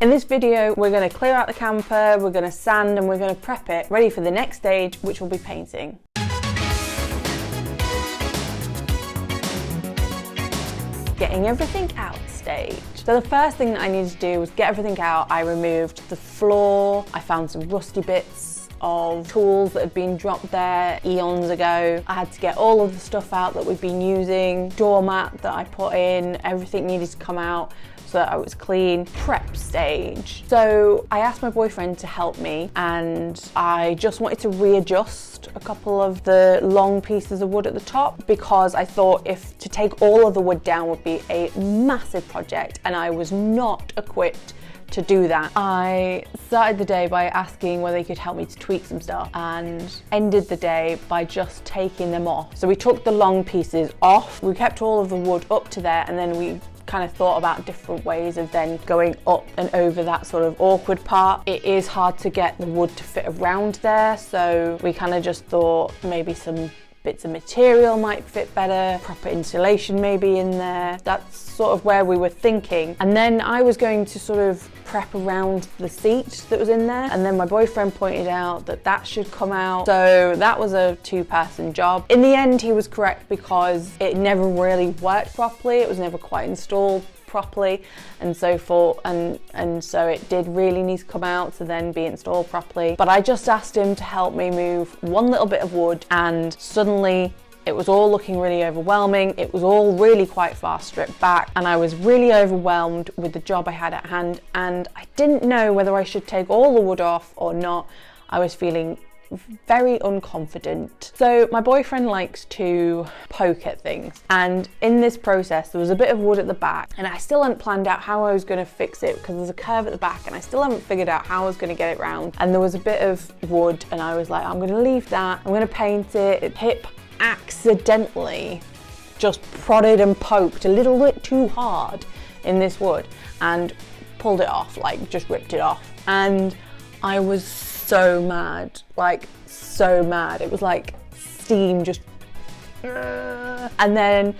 In this video, we're going to clear out the camper, we're going to sand and we're going to prep it ready for the next stage, which will be painting. Getting everything out stage. So the first thing that I needed to do was get everything out. I removed the floor, I found some rusty bits of tools that had been dropped there eons ago. I had to get all of the stuff out that we've been using, doormat that I put in, everything needed to come out so that I was clean. Prep stage. So I asked my boyfriend to help me and I just wanted to readjust a couple of the long pieces of wood at the top because I thought if to take all of the wood down would be a massive project and I was not equipped to do that. I started the day by asking whether he could help me to tweak some stuff and ended the day by just taking them off. So we took the long pieces off, we kept all of the wood up to there and then we kind of thought about different ways of then going up and over that sort of awkward part. It is hard to get the wood to fit around there, so we kind of just thought maybe some bits of material might fit better, proper insulation maybe in there. That's sort of where we were thinking. And then I was going to sort of prep around the seat that was in there, and then my boyfriend pointed out that that should come out. So that was a two-person job. In the end, he was correct because it never really worked properly. It was never quite installed properly and so forth, and so it did really need to come out to then be installed properly. But I just asked him to help me move one little bit of wood and suddenly it was all looking really overwhelming. It was all really quite far stripped back and I was really overwhelmed with the job I had at hand and I didn't know whether I should take all the wood off or not. I was feeling very unconfident. So my boyfriend likes to poke at things and in this process there was a bit of wood at the back and I still hadn't planned out how I was going to fix it because there's a curve at the back and I still haven't figured out how I was going to get it round, and there was a bit of wood and I was like, I'm going to leave that, I'm going to paint it. Hip accidentally just prodded and poked a little bit too hard in this wood and pulled it off, like just ripped it off, and I was so mad, like so mad. It was like steam just and then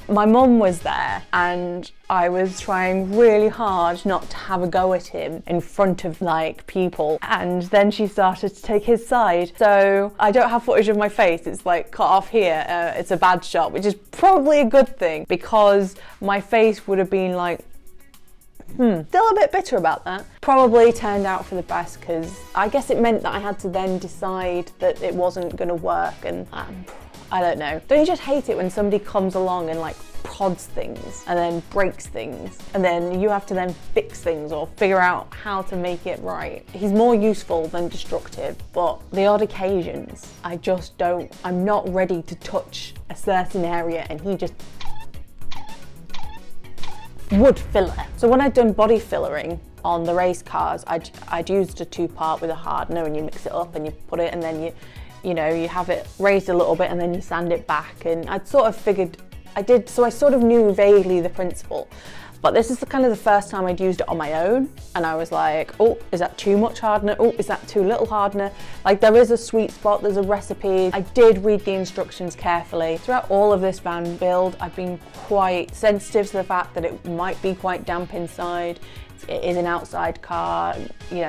my mum was there and I was trying really hard not to have a go at him in front of like people, and then she started to take his side. So I don't have footage of my face, it's like cut off here. It's a bad shot, which is probably a good thing because my face would have been like still a bit bitter about that. Probably turned out for the best because I guess it meant that I had to then decide that it wasn't going to work, and I don't know. Don't you just hate it when somebody comes along and like prods things and then breaks things and then you have to then fix things or figure out how to make it right? He's more useful than destructive, but the odd occasions I'm not ready to touch a certain area and he just wood filler. So when I'd done body fillering on the race cars, I'd used a two-part with a hardener and you mix it up and you put it and then you have it raised a little bit and then you sand it back, and I'd sort of figured so I sort of knew vaguely the principle. But this is the kind of the first time I'd used it on my own and I was like, oh, is that too much hardener? Oh, is that too little hardener? Like there is a sweet spot, there's a recipe. I did read the instructions carefully. Throughout all of this van build, I've been quite sensitive to the fact that it might be quite damp inside. It is an outside car,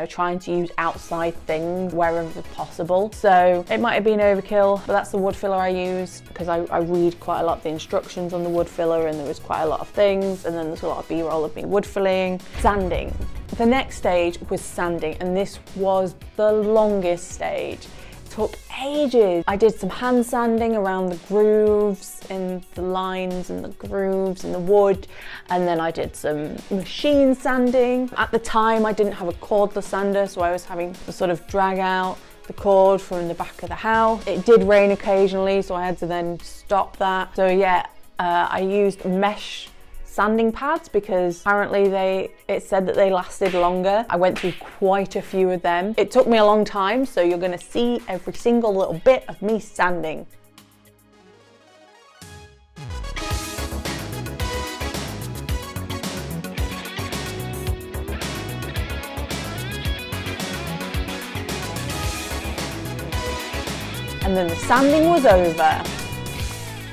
trying to use outside things wherever possible. So it might have been overkill, but that's the wood filler I use because I read quite a lot of the instructions on the wood filler and there was quite a lot of things, and then there's a lot of B-roll of me wood filling. Sanding. The next stage was sanding, and this was the longest stage. Took ages. I did some hand sanding around the grooves in the lines and the grooves in the wood, and then I did some machine sanding. At the time I didn't have a cordless sander, so I was having to sort of drag out the cord from the back of the house. It did rain occasionally, so I had to then stop that. So yeah, I used mesh sanding pads because apparently it said that they lasted longer. I went through quite a few of them. It took me a long time, so you're going to see every single little bit of me sanding. And then the sanding was over.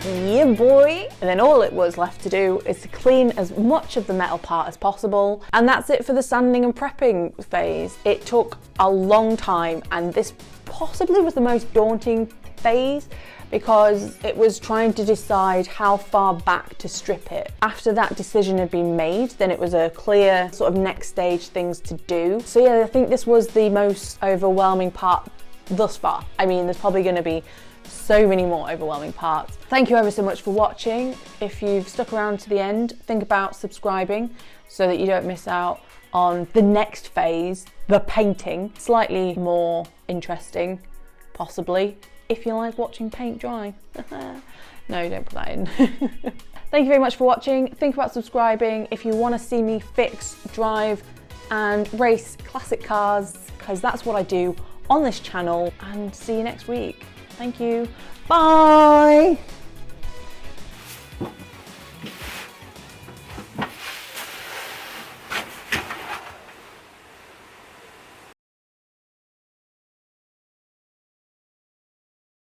Yeah, boy. And then all it was left to do is to clean as much of the metal part as possible. And that's it for the sanding and prepping phase. It took a long time, and this possibly was the most daunting phase because it was trying to decide how far back to strip it. After that decision had been made, then it was a clear sort of next stage things to do. So yeah, I think this was the most overwhelming part thus far. I mean, there's probably going to be so many more overwhelming parts. Thank you ever so much for watching. If you've stuck around to the end, think about subscribing so that you don't miss out on the next phase, the painting. Slightly more interesting, possibly, if you like watching paint dry. No, don't put that in. Thank you very much for watching. Think about subscribing if you want to see me fix, drive and race classic cars, because that's what I do on this channel. And see you next week. Thank you. Bye.